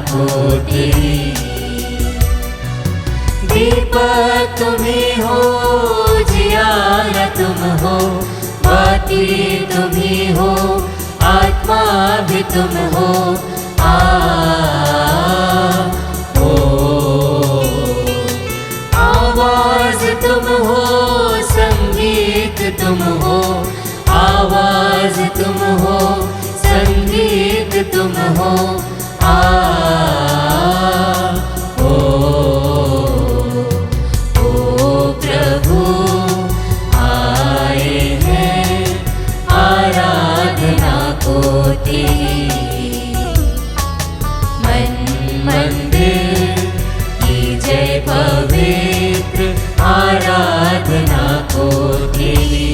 को तेरी। दीपक तुम ही हो, जियारा तुम हो, बाती तुम ही हो, आत्मा भी तुम हो। आवाज तुम हो, संगीत तुम हो, आवाज तुम हो, संगीत तुम हो। ओ प्रभु आए हैं आराधना को तेरी। मन मंदिर की जय पवित्र आराधना को तेरी।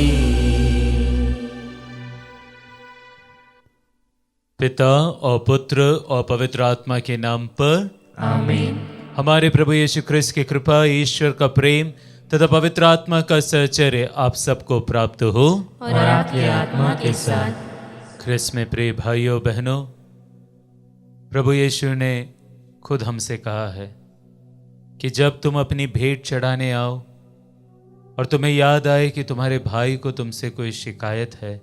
पिता और पुत्र और पवित्र आत्मा के नाम पर आमीन। हमारे प्रभु यीशु ख्रिस्त की कृपा, ईश्वर का प्रेम तथा पवित्र आत्मा का सहचर्य आप सबको प्राप्त हो और आपकी आत्मा के साथ। ख्रिस्त में प्रिय भाइयों बहनों, प्रभु यीशु ने खुद हमसे कहा है कि जब तुम अपनी भेंट चढ़ाने आओ और तुम्हें याद आए कि तुम्हारे भाई को तुमसे कोई शिकायत है,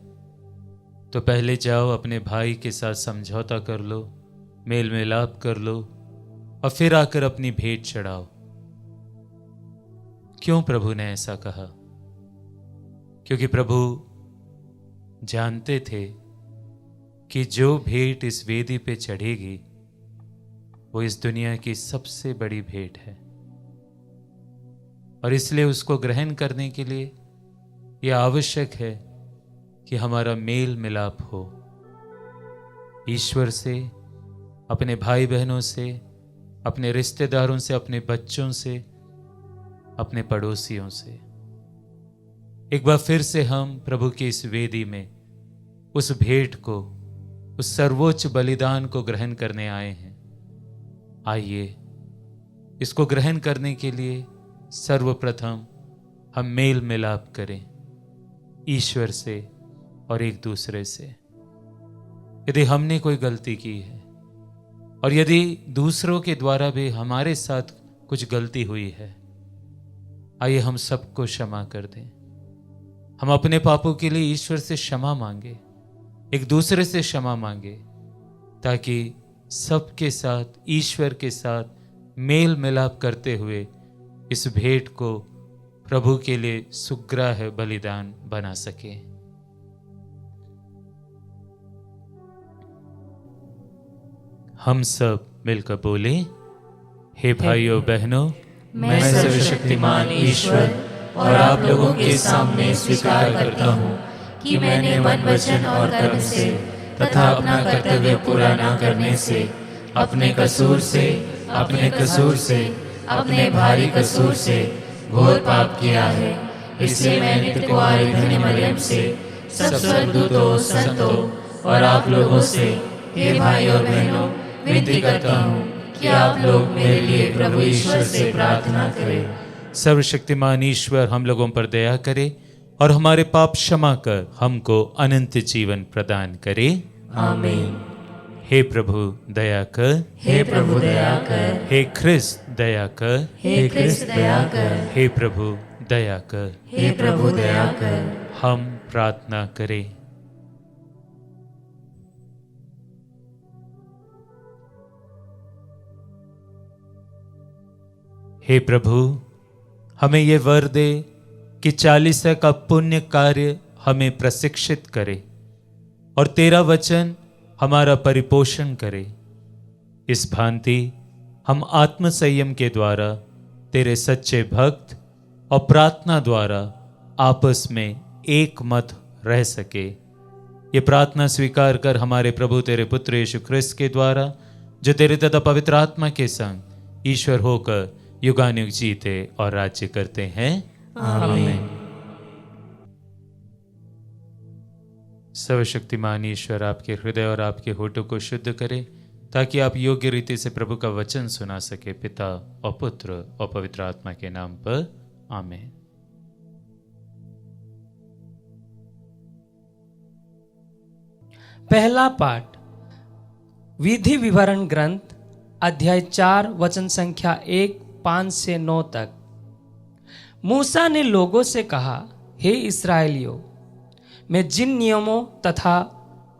तो पहले जाओ अपने भाई के साथ समझौता कर लो, मेल मिलाप कर लो और फिर आकर अपनी भेंट चढ़ाओ। क्यों प्रभु ने ऐसा कहा? क्योंकि प्रभु जानते थे कि जो भेंट इस वेदी पे चढ़ेगी वो इस दुनिया की सबसे बड़ी भेंट है, और इसलिए उसको ग्रहण करने के लिए यह आवश्यक है कि हमारा मेल मिलाप हो ईश्वर से, अपने भाई बहनों से, अपने रिश्तेदारों से, अपने बच्चों से, अपने पड़ोसियों से। एक बार फिर से हम प्रभु की इस वेदी में उस भेंट को, उस सर्वोच्च बलिदान को ग्रहण करने आए हैं। आइए इसको ग्रहण करने के लिए सर्वप्रथम हम मेल मिलाप करें ईश्वर से और एक दूसरे से। यदि हमने कोई गलती की है और यदि दूसरों के द्वारा भी हमारे साथ कुछ गलती हुई है, आइए हम सबको क्षमा कर दें। हम अपने पापों के लिए ईश्वर से क्षमा मांगे, एक दूसरे से क्षमा मांगे, ताकि सबके साथ, ईश्वर के साथ मेल मिलाप करते हुए इस भेंट को प्रभु के लिए सुग्राह्य बलिदान बना सके। हम सब मिलकर बोले, हे भाइयों बहनों, मैं सर्वशक्तिमान ईश्वर और आप लोगों के सामने स्वीकार करता हूँ कि मैंने मन, वचन और कर्म से तथा अपना कर्तव्य पूरा न करने से, अपने कसूर से, अपने भारी कसूर से घोर पाप किया है। इसलिए मैं नित्य कुंवारी धन्य मरियम से, सब स्वर्गदूतों, संतों और आप लोगों से, हे भाई और बहनों, विनती करता हूँ कि आप लोग मेरे लिए प्रभु ईश्वर से प्रार्थना करें। सर्वशक्तिमान ईश्वर हम लोगों पर दया करे और हमारे पाप क्षमा कर हमको अनंत जीवन प्रदान करे। आमीन। हे प्रभु दया कर, हे प्रभु दया कर, हे ख्रिस्त दया कर, हे ख्रिस्त दया कर, हे प्रभु दया कर। हे प्रभु दया कर। हम प्रार्थना करें। हे प्रभु, हमें ये वर दे कि 40 का पुण्य कार्य हमें प्रशिक्षित करे और तेरा वचन हमारा परिपोषण करे। इस भांति हम आत्म संयम के द्वारा तेरे सच्चे भक्त और प्रार्थना द्वारा आपस में एक मत रह सके। ये प्रार्थना स्वीकार कर हमारे प्रभु तेरे पुत्र यीशु ख्रिस्त के द्वारा, जो तेरे तथा पवित्र आत्मा के संग ईश्वर होकर युगानुयुग जीते और राज्य करते हैं। आमीन। सर्वशक्तिमान ईश्वर आपके हृदय और आपके होठों को शुद्ध करे, ताकि आप योग्य रीति से प्रभु का वचन सुना सके। पिता और पुत्र और पवित्र आत्मा के नाम पर आमीन। पहला पाठ, विधि विवरण ग्रंथ अध्याय 4 वचन संख्या 1, 5 से 9 तक। मूसा ने लोगों से कहा, हे इस्राएलियों, मैं जिन नियमों तथा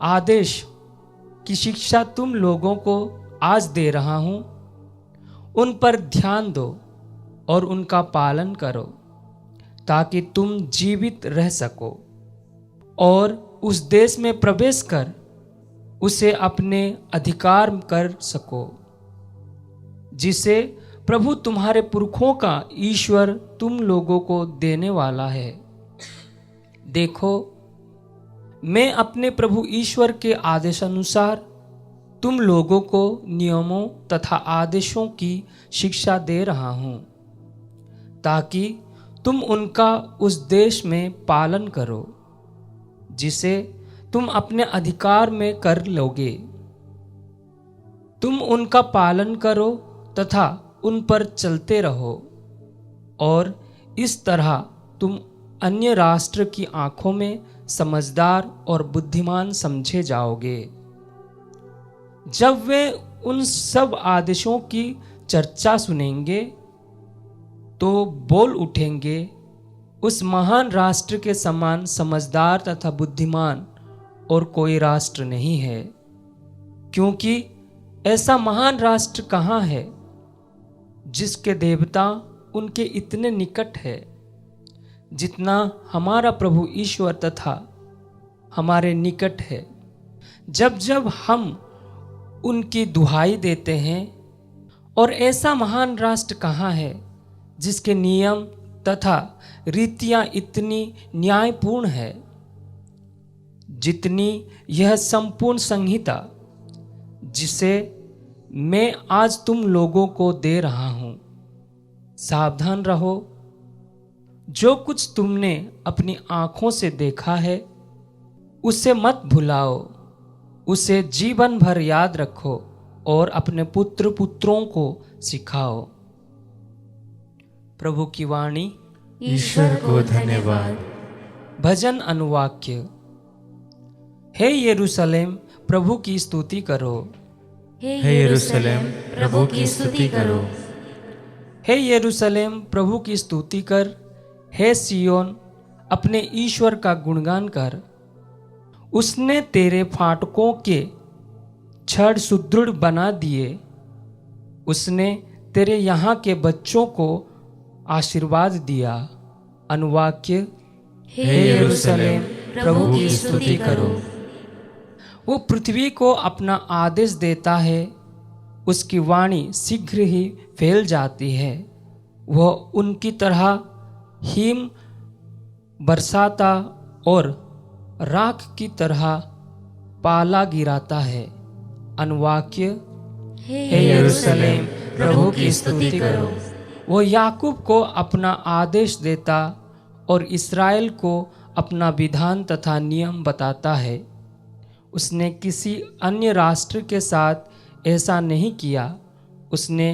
आदेश की शिक्षा तुम लोगों को आज दे रहा हूं, उन पर ध्यान दो और उनका पालन करो, ताकि तुम जीवित रह सको और उस देश में प्रवेश कर उसे अपने अधिकार कर सको, जिसे प्रभु तुम्हारे पुरखों का ईश्वर तुम लोगों को देने वाला है। देखो, मैं अपने प्रभु ईश्वर के आदेशानुसार तुम लोगों को नियमों तथा आदेशों की शिक्षा दे रहा हूं, ताकि तुम उनका उस देश में पालन करो, जिसे तुम अपने अधिकार में कर लोगे। तुम उनका पालन करो तथा उन पर चलते रहो, और इस तरह तुम अन्य राष्ट्र की आंखों में समझदार और बुद्धिमान समझे जाओगे। जब वे उन सब आदेशों की चर्चा सुनेंगे तो बोल उठेंगे, उस महान राष्ट्र के समान समझदार तथा बुद्धिमान और कोई राष्ट्र नहीं है, क्योंकि ऐसा महान राष्ट्र कहाँ है जिसके देवता उनके इतने निकट है, जितना हमारा प्रभु ईश्वर तथा हमारे निकट है। जब जब हम उनकी दुहाई देते हैं, और ऐसा महान राष्ट्र कहाँ है जिसके नियम तथा रीतियां इतनी न्यायपूर्ण है, जितनी यह संपूर्ण संहिता जिसे मैं आज तुम लोगों को दे रहा हूं। सावधान रहो, जो कुछ तुमने अपनी आंखों से देखा है उसे मत भुलाओ, उसे जीवन भर याद रखो और अपने पुत्र पुत्रों को सिखाओ। प्रभु की वाणी। ईश्वर को धन्यवाद। भजन अनुवाक्य। हे यरूशलेम, प्रभु की स्तुति करो। हे यरूशलेम, प्रभु की स्तुति करो। हे यरूशलेम, प्रभु की स्तुति कर। हे सियोन, अपने ईश्वर का गुणगान कर। उसने तेरे फाटकों के छड़ सुदृढ़ बना दिए। उसने तेरे यहाँ के बच्चों को आशीर्वाद दिया। अनुवाक्य। हे यरूशलेम, प्रभु की स्तुति करो। वो पृथ्वी को अपना आदेश देता है, उसकी वाणी शीघ्र ही फैल जाती है। वह उनकी तरह हिम बरसाता और राख की तरह पाला गिराता है। अनुवाक्य। हे यरूशलेम, प्रभु की स्तुति करो। वो याकूब को अपना आदेश देता और इस्राएल को अपना विधान तथा नियम बताता है। उसने किसी अन्य राष्ट्र के साथ ऐसा नहीं किया। उसने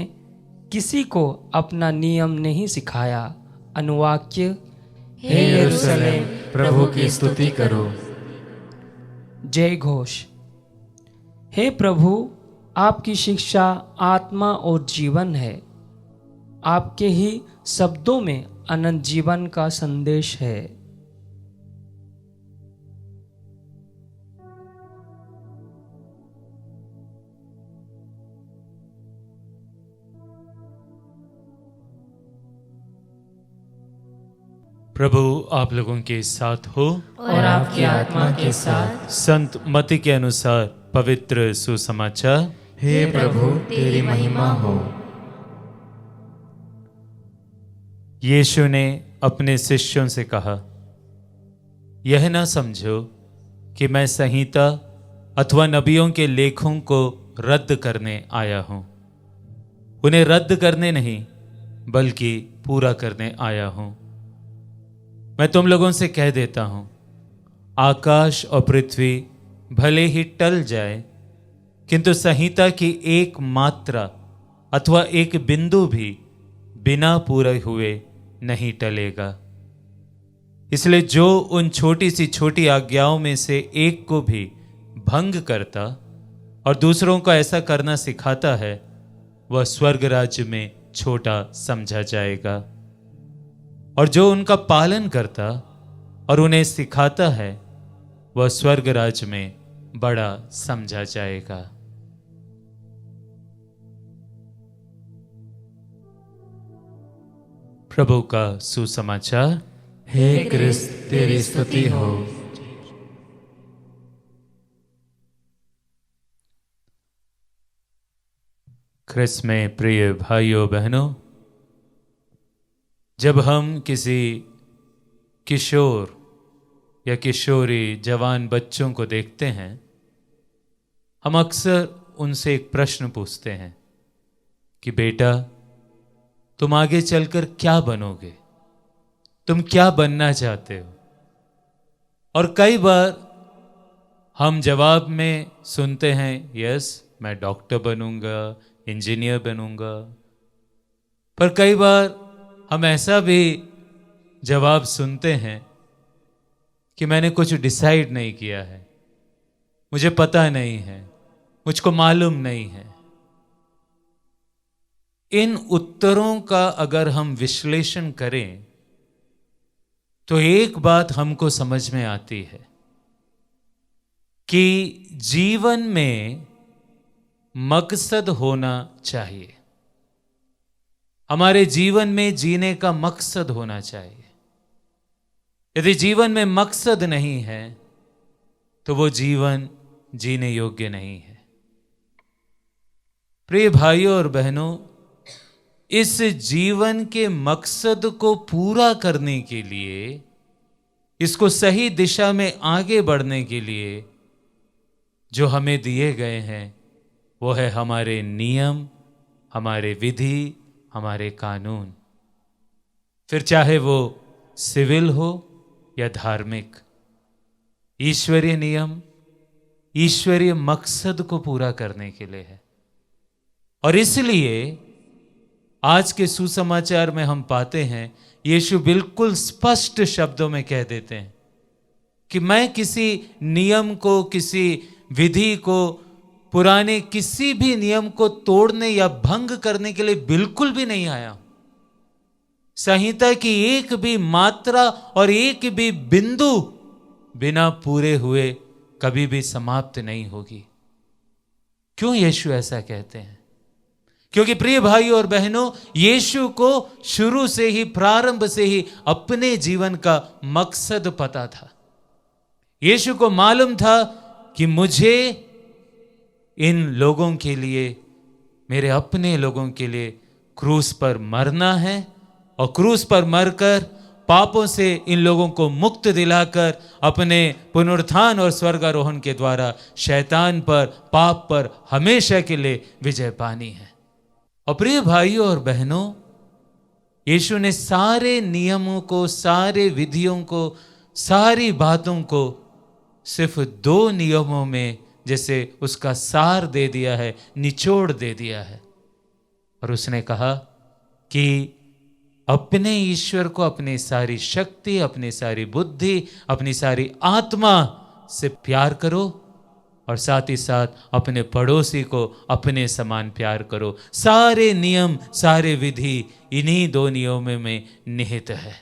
किसी को अपना नियम नहीं सिखाया। अनुवाक्य। हे यरूशलेम, प्रभु की स्तुति करो। जय घोष। हे प्रभु, आपकी शिक्षा आत्मा और जीवन है। आपके ही शब्दों में अनंत जीवन का संदेश है। प्रभु आप लोगों के साथ हो और आपकी आत्मा के साथ। संत मत्ती के अनुसार पवित्र सुसमाचार। हे प्रभु, तेरी महिमा हो। यीशु ने अपने शिष्यों से कहा, यह ना समझो कि मैं संहिता अथवा नबियों के लेखों को रद्द करने आया हूं। उन्हें रद्द करने नहीं, बल्कि पूरा करने आया हूं। मैं तुम लोगों से कह देता हूं, आकाश और पृथ्वी भले ही टल जाए, किंतु संहिता की एक मात्रा अथवा एक बिंदु भी बिना पूरे हुए नहीं टलेगा। इसलिए जो उन छोटी सी छोटी आज्ञाओं में से एक को भी भंग करता और दूसरों को ऐसा करना सिखाता है, वह स्वर्ग राज्य में छोटा समझा जाएगा, और जो उनका पालन करता और उन्हें सिखाता है वह स्वर्ग राज्य में बड़ा समझा जाएगा। प्रभु का सुसमाचार। हे क्रिस्त, तेरी स्तुति हो। क्रिस्त में प्रिय भाइयों बहनों, जब हम किसी किशोर या किशोरी जवान बच्चों को देखते हैं, हम अक्सर उनसे एक प्रश्न पूछते हैं कि बेटा, तुम आगे चलकर क्या बनोगे, तुम क्या बनना चाहते हो? और कई बार हम जवाब में सुनते हैं, यस मैं डॉक्टर बनूंगा, इंजीनियर बनूंगा। पर कई बार हम ऐसा भी जवाब सुनते हैं कि मैंने कुछ डिसाइड नहीं किया है, मुझे पता नहीं है, मुझको मालूम नहीं है। इन उत्तरों का अगर हम विश्लेषण करें तो एक बात हमको समझ में आती है कि जीवन में मकसद होना चाहिए। हमारे जीवन में जीने का मकसद होना चाहिए। यदि जीवन में मकसद नहीं है तो वो जीवन जीने योग्य नहीं है। प्रिय भाइयों और बहनों, इस जीवन के मकसद को पूरा करने के लिए, इसको सही दिशा में आगे बढ़ने के लिए जो हमें दिए गए हैं वो है हमारे नियम, हमारे विधि, हमारे कानून। फिर चाहे वो सिविल हो या धार्मिक, ईश्वरीय नियम ईश्वरीय मकसद को पूरा करने के लिए है। और इसलिए आज के सुसमाचार में हम पाते हैं यीशु बिल्कुल स्पष्ट शब्दों में कह देते हैं कि मैं किसी नियम को, किसी विधि को, पुराने किसी भी नियम को तोड़ने या भंग करने के लिए बिल्कुल भी नहीं आया। संहिता की एक भी मात्रा और एक भी बिंदु बिना पूरे हुए कभी भी समाप्त नहीं होगी। क्यों यीशु ऐसा कहते हैं? क्योंकि प्रिय भाइयों और बहनों, यीशु को शुरू से ही, प्रारंभ से ही अपने जीवन का मकसद पता था। यीशु को मालूम था कि मुझे इन लोगों के लिए, मेरे अपने लोगों के लिए क्रूस पर मरना है, और क्रूस पर मरकर पापों से इन लोगों को मुक्त दिलाकर अपने पुनरुत्थान और स्वर्गारोहण के द्वारा शैतान पर, पाप पर हमेशा के लिए विजय पानी है। और प्रिय भाइयों और बहनों, यीशु ने सारे नियमों को, सारे विधियों को, सारी बातों को सिर्फ 2 नियमों में जैसे उसका सार दे दिया है, निचोड़ दे दिया है। और उसने कहा कि अपने ईश्वर को अपनी सारी शक्ति, अपनी सारी बुद्धि, अपनी सारी आत्मा से प्यार करो, और साथ ही साथ अपने पड़ोसी को अपने समान प्यार करो। सारे नियम, सारे विधि इन्हीं 2 नियमों में निहित है।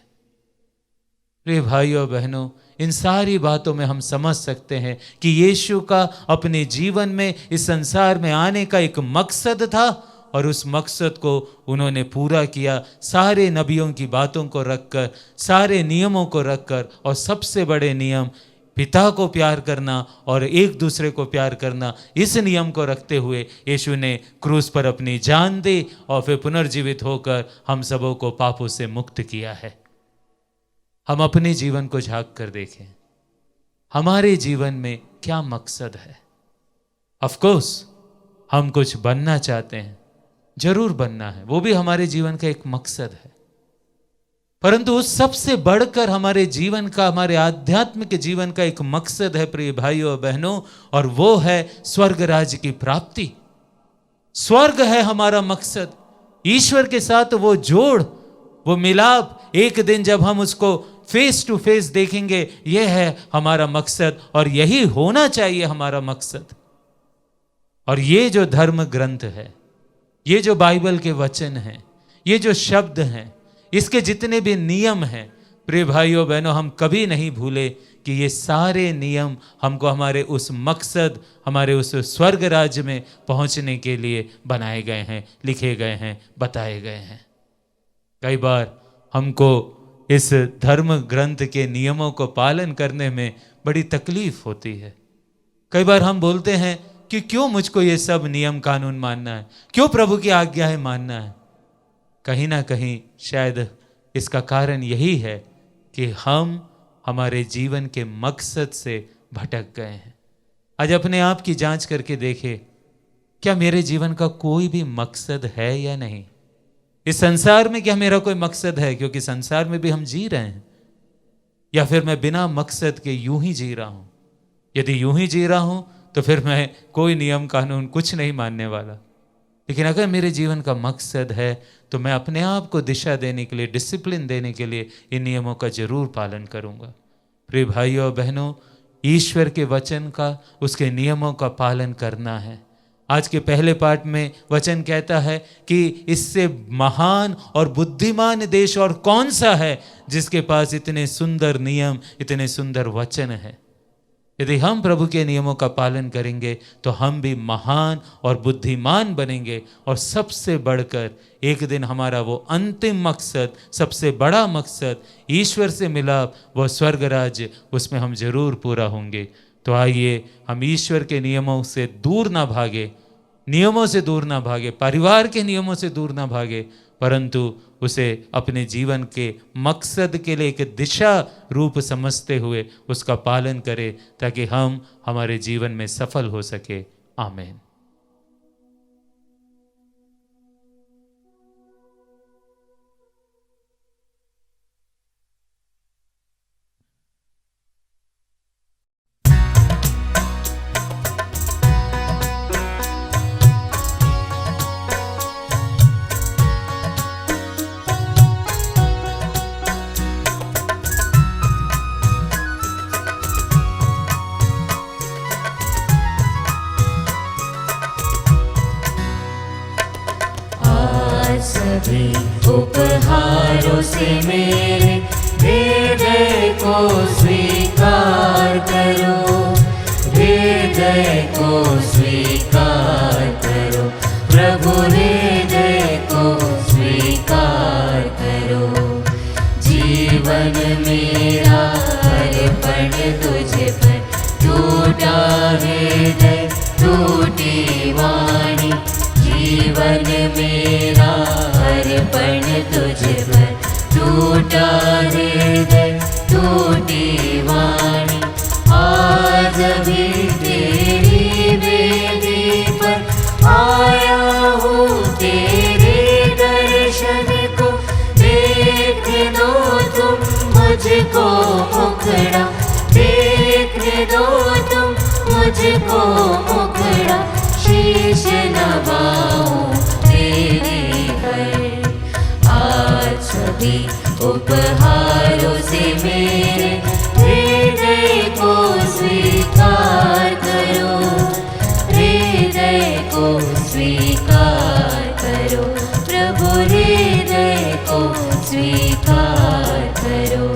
प्रिय भाइयों बहनों, इन सारी बातों में हम समझ सकते हैं कि यीशु का अपने जीवन में, इस संसार में आने का एक मकसद था, और उस मकसद को उन्होंने पूरा किया। सारे नबियों की बातों को रखकर, सारे नियमों को रखकर, और सबसे बड़े नियम पिता को प्यार करना और एक दूसरे को प्यार करना, इस नियम को रखते हुए यीशु ने क्रूस पर अपनी जान दी और फिर पुनर्जीवित होकर हम सबों को पापों से मुक्त किया है। हम अपने जीवन को झांक कर देखें, हमारे जीवन में क्या मकसद है। ऑफ कोर्स हम कुछ बनना चाहते हैं, जरूर बनना है, वो भी हमारे जीवन का एक मकसद है। परंतु उस सबसे बढ़कर हमारे जीवन का, हमारे आध्यात्मिक जीवन का एक मकसद है प्रिय भाइयों और बहनों, और वो है स्वर्ग राज्य की प्राप्ति। स्वर्ग है हमारा मकसद, ईश्वर के साथ वो जोड़, वो मिलाप, एक दिन जब हम उसको फेस टू फेस देखेंगे, यह है हमारा मकसद, और यही होना चाहिए हमारा मकसद। और ये जो धर्म ग्रंथ है, ये जो बाइबल के वचन हैं, ये जो शब्द हैं, इसके जितने भी नियम हैं, प्रिय भाइयों बहनों, हम कभी नहीं भूले कि ये सारे नियम हमको हमारे उस मकसद, हमारे उस स्वर्ग राज्य में पहुंचने के लिए बनाए गए हैं, लिखे गए हैं, बताए गए हैं। कई बार हमको इस धर्म ग्रंथ के नियमों को पालन करने में बड़ी तकलीफ होती है। कई बार हम बोलते हैं कि क्यों मुझको ये सब नियम कानून मानना है, क्यों प्रभु की आज्ञाएं मानना है। कहीं ना कहीं शायद इसका कारण यही है कि हम हमारे जीवन के मकसद से भटक गए हैं। आज अपने आप की जांच करके देखें, क्या मेरे जीवन का कोई भी मकसद है या नहीं? इस संसार में क्या मेरा कोई मकसद है? क्योंकि संसार में भी हम जी रहे हैं। या फिर मैं बिना मकसद के यूं ही जी रहा हूं? यदि यूं ही जी रहा हूं तो फिर मैं कोई नियम कानून कुछ नहीं मानने वाला। लेकिन अगर मेरे जीवन का मकसद है तो मैं अपने आप को दिशा देने के लिए, डिसिप्लिन देने के लिए इन नियमों का जरूर पालन करूंगा। प्रिय भाइयों और बहनों, ईश्वर के वचन का, उसके नियमों का पालन करना है। आज के पहले पाठ में वचन कहता है कि इससे महान और बुद्धिमान देश और कौन सा है जिसके पास इतने सुंदर नियम, इतने सुंदर वचन है। यदि हम प्रभु के नियमों का पालन करेंगे तो हम भी महान और बुद्धिमान बनेंगे, और सबसे बढ़कर एक दिन हमारा वो अंतिम मकसद, सबसे बड़ा मकसद, ईश्वर से मिला वो स्वर्ग राज्य, उसमें हम जरूर पूरा होंगे। तो आइए हम ईश्वर के नियमों से दूर ना भागे, नियमों से दूर ना भागे, परिवार के नियमों से दूर ना भागे, परंतु उसे अपने जीवन के मकसद के लिए एक दिशा रूप समझते हुए उसका पालन करें, ताकि हम हमारे जीवन में सफल हो सके। आमीन। सभी उपहारों से मेरे हृदय को स्वीकार करो, हृदय को स्वीकार करो, प्रभु हृदय को स्वीकार करो। जीवन मेरा अर्पण तुझ पर, टूटा हृदय टूटी वाणी, जीवन मेरा अर्पण तुझ पर, टूटा हृदय टूटी वाणी। आज भी तेरी वेदी पर आया हूँ, तेरे दर्शन को देख दो तुम मुझको मुखड़ा, देख दो तुम मुझको मुखड़ा, शीश नवाऊं तेरे पर। आज सभी उपहारों से मेरे हृदय को स्वीकार करो, हृदय को स्वीकार करो, प्रभु हृदय को स्वीकार करो।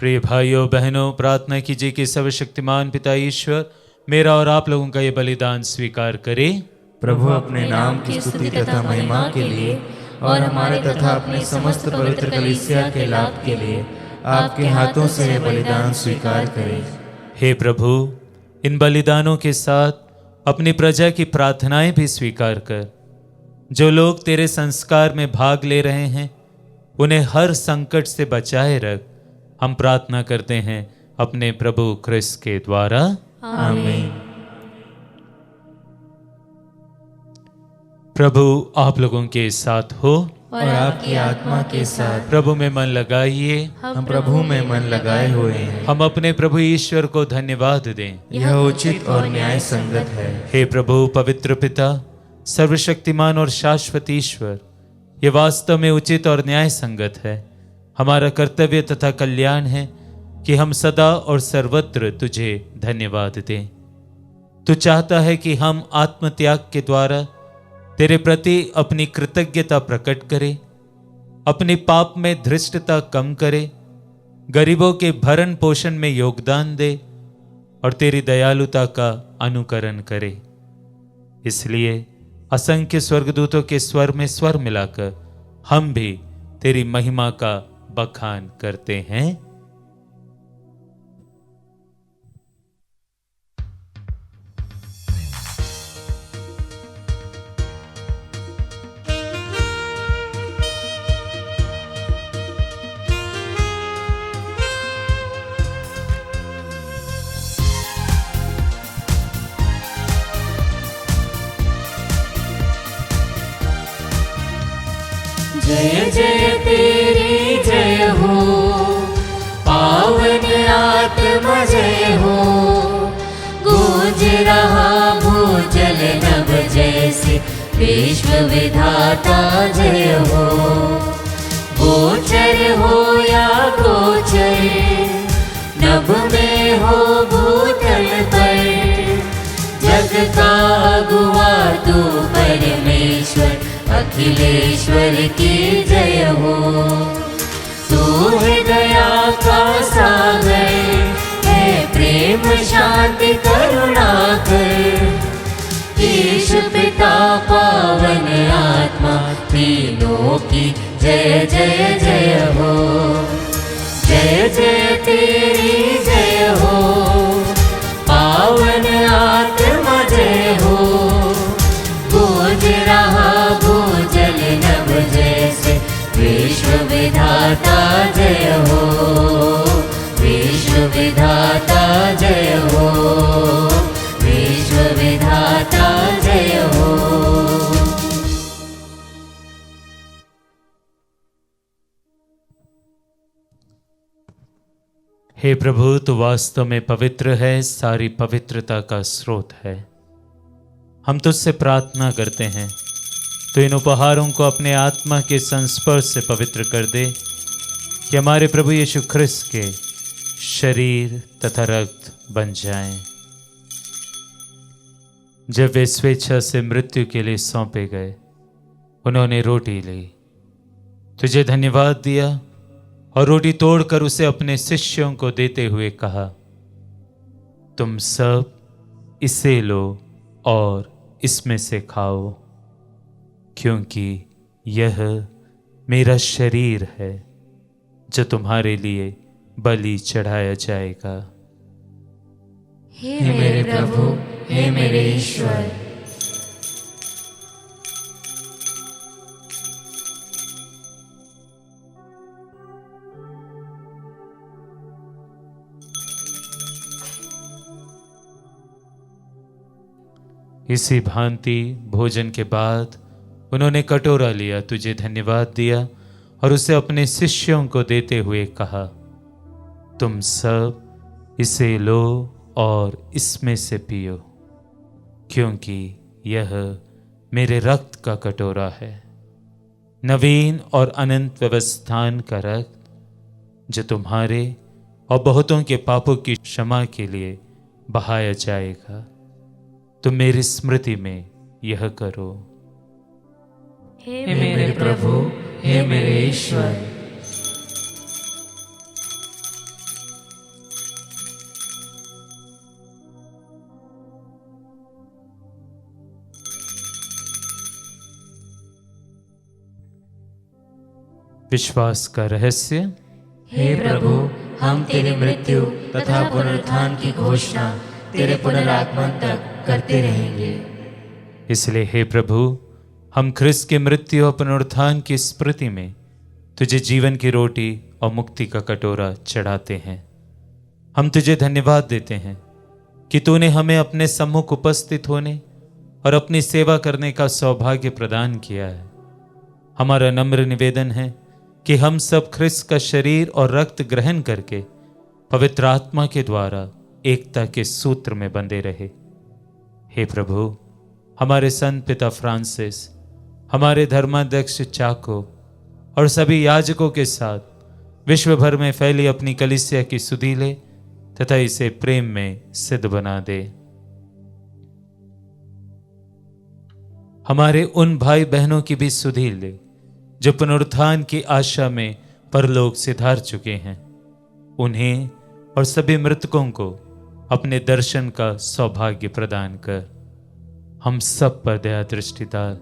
प्रिय भाइयों बहनों, प्रार्थना कीजिए कि सर्वशक्तिमान पिता ईश्वर मेरा और आप लोगों का ये बलिदान स्वीकार करे। प्रभु अपने नाम की स्तुति तथा महिमा के लिए और हमारे तथा अपने समस्त पवित्र कलीसिया के लाभ के लिए आपके हाथों से यह बलिदान स्वीकार करें। हे प्रभु, इन बलिदानों के साथ अपनी प्रजा की प्रार्थनाएं भी स्वीकार कर। जो लोग तेरे संस्कार में भाग ले रहे हैं उन्हें हर संकट से बचाए रख, हम प्रार्थना करते हैं अपने प्रभु क्रिस्त के द्वारा। आमीन। प्रभु आप लोगों के साथ हो और आपकी आत्मा के साथ। प्रभु में मन लगाइए, हम प्रभु में मन लगाए हुए हैं। हम अपने प्रभु ईश्वर को धन्यवाद दें। यह उचित और न्याय संगत है। हे प्रभु पवित्र पिता, सर्वशक्तिमान और शाश्वत ईश्वर, ये वास्तव में उचित और न्याय संगत है। हमारा कर्तव्य तथा कल्याण है कि हम सदा और सर्वत्र तुझे धन्यवाद दें। तू चाहता है कि हम आत्मत्याग के द्वारा तेरे प्रति अपनी कृतज्ञता प्रकट करें, अपने पाप में धृष्टता कम करें, गरीबों के भरण पोषण में योगदान दे और तेरी दयालुता का अनुकरण करे। इसलिए असंख्य स्वर्गदूतों के स्वर में स्वर मिलाकर हम भी तेरी महिमा का बखान करते हैं। जय जय तेरी जय हो, पावन आत्मा जय हो। गूंज रहा भूजल नभ जैसे, विश्व विधाता जय हो। गोचर हो या गोचर, नभ में हो भूतल पर, जग का अगुआ तू परमेश्वर, अखिलेश्वर की जय हो। तू है दया का सागर, है प्रेम शांति करुणा कर। ईश पिता पावन आत्मा, तीनों की जय जय जय हो। जय जय तेरी जय हो, पावन आत्मा जय हो। गूंज रहा भूजल नभ जैसे, विश्व विधाता जय हो। विश्व विधाता जय हो, विश्व विधाता जय हो। हे प्रभु, तू वास्तव में पवित्र है, सारी पवित्रता का स्रोत है। हम तुझसे प्रार्थना करते हैं तो इन उपहारों को अपने आत्मा के संस्पर्श से पवित्र कर दे, कि हमारे प्रभु यीशु ख्रिस्त के शरीर तथा रक्त बन जाएं। जब वे स्वेच्छा से मृत्यु के लिए सौंपे गए, उन्होंने रोटी ली, तुझे धन्यवाद दिया और रोटी तोड़कर उसे अपने शिष्यों को देते हुए कहा, तुम सब इसे लो और इसमें से खाओ, क्योंकि यह मेरा शरीर है जो तुम्हारे लिए बलि चढ़ाया जाएगा। हे मेरे प्रभु, हे मेरे ईश्वर। इसी भांति भोजन के बाद उन्होंने कटोरा लिया, तुझे धन्यवाद दिया और उसे अपने शिष्यों को देते हुए कहा, तुम सब इसे लो और इसमें से पियो, क्योंकि यह मेरे रक्त का कटोरा है, नवीन और अनंत व्यवस्थान का रक्त, जो तुम्हारे और बहुतों के पापों की क्षमा के लिए बहाया जाएगा। तुम मेरी स्मृति में यह करो। हे मेरे प्रभु, हे मेरे ईश्वर। विश्वास का रहस्य। हे प्रभु, हम तेरी मृत्यु तथा पुनरुत्थान की घोषणा तेरे पुनरागमन तक करते रहेंगे। इसलिए हे प्रभु, हम ख्रिस्त के मृत्यु और पुनरुत्थान की स्मृति में तुझे जीवन की रोटी और मुक्ति का कटोरा चढ़ाते हैं। हम तुझे धन्यवाद देते हैं कि तूने हमें अपने सम्मुख उपस्थित होने और अपनी सेवा करने का सौभाग्य प्रदान किया है। हमारा नम्र निवेदन है कि हम सब ख्रिस्त का शरीर और रक्त ग्रहण करके पवित्र आत्मा के द्वारा एकता के सूत्र में बंधे रहे। हे प्रभु, हमारे संत पिता फ्रांसिस, हमारे धर्माध्यक्ष चाको और सभी याजकों के साथ विश्व भर में फैली अपनी कलीसिया की सुधि ले तथा इसे प्रेम में सिद्ध बना दे। हमारे उन भाई बहनों की भी सुधि ले जो पुनरुत्थान की आशा में परलोक सिधार चुके हैं। उन्हें और सभी मृतकों को अपने दर्शन का सौभाग्य प्रदान कर। हम सब पर दया दृष्टि डाल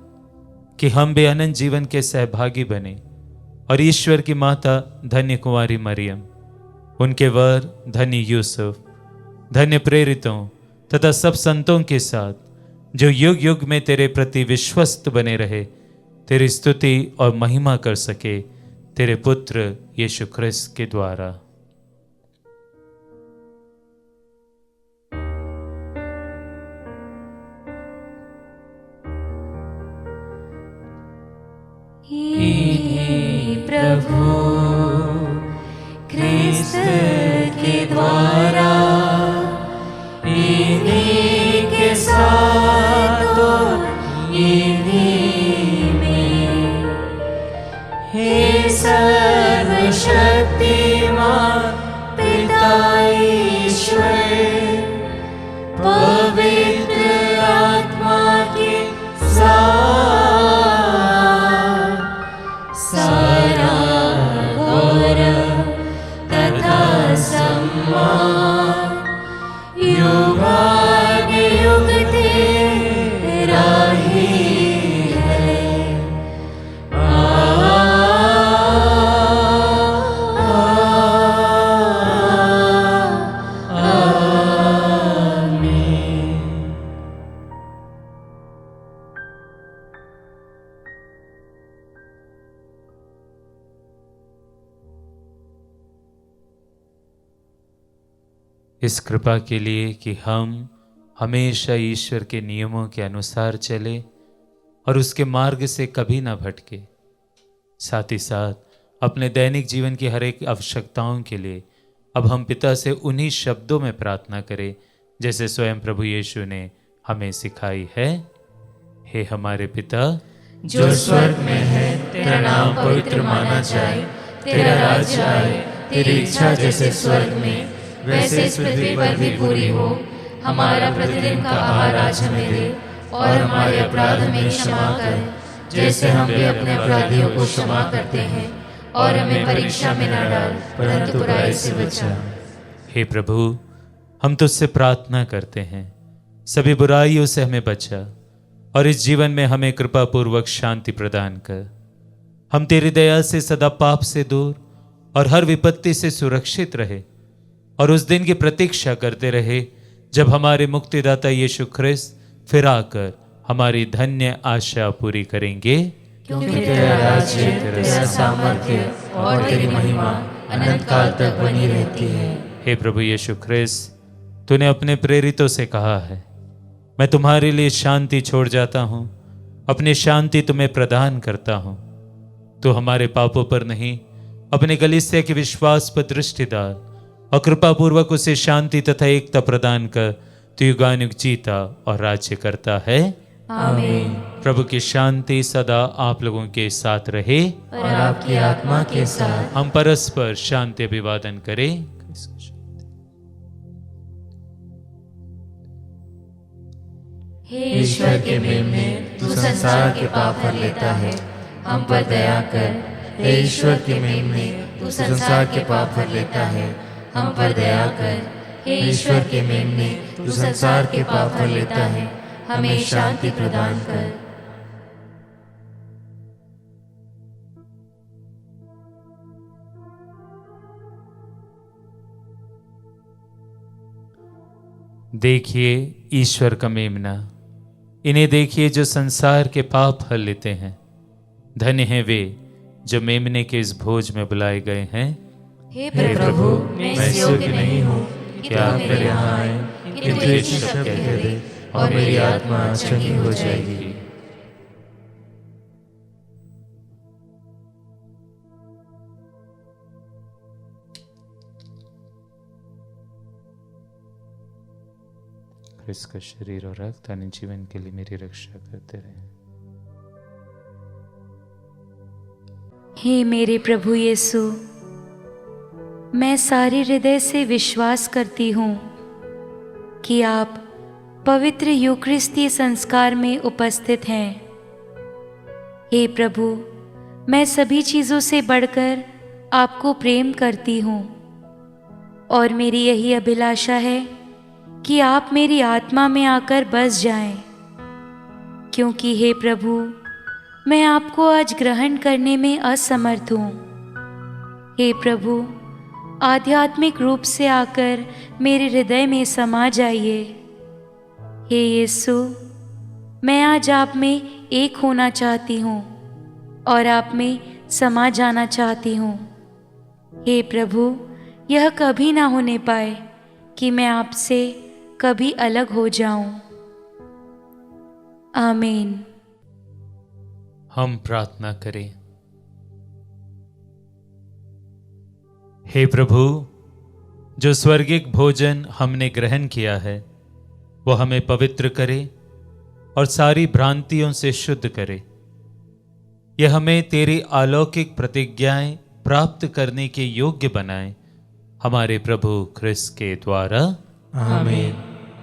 कि हम भी अनंत जीवन के सहभागी बने और ईश्वर की माता धन्य कुंवारी मरियम, उनके वर धन्य यूसुफ, धन्य प्रेरितों तथा सब संतों के साथ जो युग युग में तेरे प्रति विश्वस्त बने रहे, तेरी स्तुति और महिमा कर सके तेरे पुत्र यीशु ख्रिस्त के द्वारा। प्रभु ख्रिस्त के द्वारा, इन्हीं के साथ और इन्हीं में, हे सर्वशक्तिमान पिता ईश्वर, पवित्र आत्मा के साथ सारा गौरव तथा सम्मान युगानुयुग तेरा ही है। इस कृपा के लिए कि हम हमेशा ईश्वर के नियमों के अनुसार चले और उसके मार्ग से कभी ना भटके। साथ ही साथ अपने दैनिक जीवन की हर एक आवश्यकताओं के लिए अब हम पिता से उन्हीं शब्दों में प्रार्थना करें जैसे स्वयं प्रभु यीशु ने हमें सिखाई है। हे हमारे पिता जो स्वर्ग में है, तेरा नाम पवित्र माना जाए, तेरा राज्य आए, तेरी इच्छा जैसे स्वर्ग में वैसे इस पृथ्वी पर भी पूरी हो। हमारा प्रतिदिन का आहार आज हमें दे और हमारे अपराध हमें क्षमा कर, जैसे हम भी अपने अपराधियों को क्षमा करते हैं, और हमें परीक्षा में न डाल परंतु बुराई से बचा। हे प्रभु, हम तुझसे प्रार्थना करते हैं सभी बुराइयों से हमें बचा और इस जीवन में हमें कृपा पूर्वक शांति प्रदान कर। हम तेरी दया से सदा पाप से दूर और हर विपत्ति से सुरक्षित रहे और उस दिन की प्रतीक्षा करते रहे जब हमारे मुक्तिदाता यीशु ख्रिस्त फिर आकर हमारी धन्य आशा पूरी करेंगे। क्योंकि तेरा राज्य, तेरा सामर्थ्य और तेरी महिमा अनंत काल तक बनी रहती है। हे प्रभु यीशु ख्रिस्त, तूने अपने प्रेरितों से कहा है, मैं तुम्हारे लिए शांति छोड़ जाता हूँ, अपनी शांति तुम्हें प्रदान करता हूँ। तो हमारे पापों पर नहीं, अपने कलीसिया के विश्वास पर दृष्टि डाल और कृपा पूर्वक उसे शांति तथा एकता प्रदान कर तू युगानुयुग जीता और राज्य करता है। आमीन। प्रभु की शांति सदा आप लोगों के साथ रहे और आपकी आत्मा के साथ। हम परस्पर शांति अभिवादन करें। हे ईश्वर के मेमने, तू संसार के पाप हर लेता है, हम पर दया कर। हे ईश्वर के मेमने, तू संसार के पाप हर लेता है, हम पर दया कर। हे ईश्वर के मेमने, तू संसार के पाप हर लेता है, हमें शांति प्रदान कर। देखिए ईश्वर का मेमना, इन्हें देखिए जो संसार के पाप हर लेते हैं। धन्य हैं वे जो मेमने के इस भोज में बुलाए गए हैं। हे प्रभु, मैं इस योग्य नहीं हूँ कि आप मेरे यहाँ आए, किंतु एक शब्द कह दे और मेरी आत्मा चंगी हो जाएगी। इसका शरीर और रक्त अनंत जीवन के लिए मेरी रक्षा करते रहे। हे मेरे प्रभु यीशु, मैं सारे हृदय से विश्वास करती हूँ कि आप पवित्र यूकरिस्तीय संस्कार में उपस्थित हैं हे प्रभु, मैं सभी चीज़ों से बढ़कर आपको प्रेम करती हूँ और मेरी यही अभिलाषा है कि आप मेरी आत्मा में आकर बस जाएं, क्योंकि हे प्रभु, मैं आपको आज ग्रहण करने में असमर्थ हूँ। हे प्रभु, आध्यात्मिक रूप से आकर मेरे हृदय में समा जाइए। हे यीशु, मैं आज आप में एक होना चाहती हूँ और आप में समा जाना चाहती हूँ। हे प्रभु, यह कभी ना होने पाए कि मैं आपसे कभी अलग हो जाऊं। आमीन। हम प्रार्थना करें। हे प्रभु, जो स्वर्गिक भोजन हमने ग्रहण किया है वो हमें पवित्र करे और सारी भ्रांतियों से शुद्ध करे। यह हमें तेरी अलौकिक प्रतिज्ञाएं प्राप्त करने के योग्य बनाए, हमारे प्रभु ख्रिस्त के द्वारा। आमीन।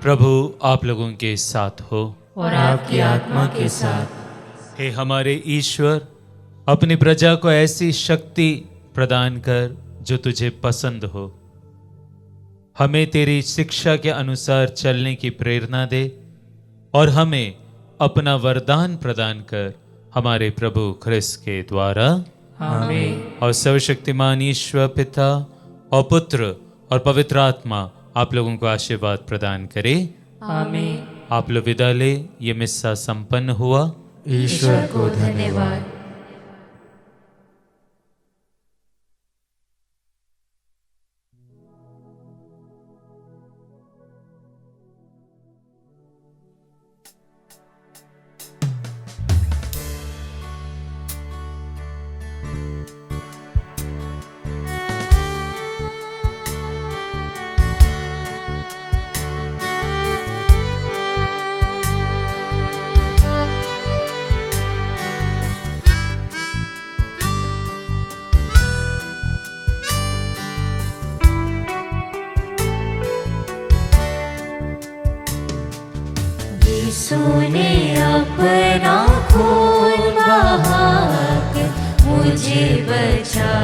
प्रभु आप लोगों के साथ हो और आपकी आत्मा के साथ। हे हमारे ईश्वर, अपनी प्रजा को ऐसी शक्ति प्रदान कर जो तुझे पसंद हो। हमें तेरी शिक्षा के अनुसार चलने की प्रेरणा दे और हमें अपना वरदान प्रदान कर, हमारे प्रभु ख्रिस्त के द्वारा। आमीन। और सर्वशक्तिमान ईश्वर पिता और पुत्र और पवित्र आत्मा आप लोगों को आशीर्वाद प्रदान करे। आमीन। आप लोग विदा ले। ये मिस्सा संपन्न हुआ। ईश्वर को धन्यवाद। तूने अपना खून बहाकर मुझे बचा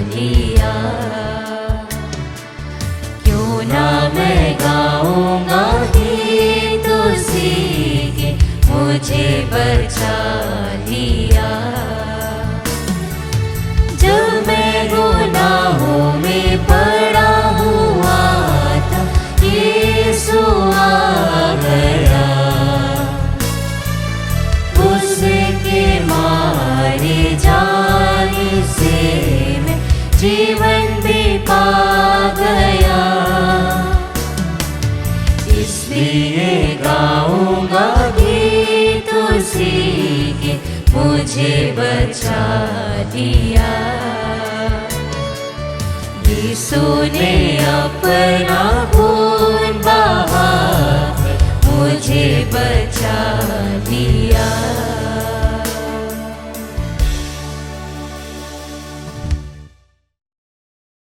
लिया। क्यों ना मैं गाऊंगा गीत उसी के, मुझे बचा लिया। जब मैं गुनाहों में पड़ा हुआ था, यीशु आ गया। उसके मारे जाने से मैं जीवन भी पा गया। इसलिए गाऊंगा गीत उसी के, मुझे बचा लिया। यीशु ने अपना खून बहा, मुझे बचा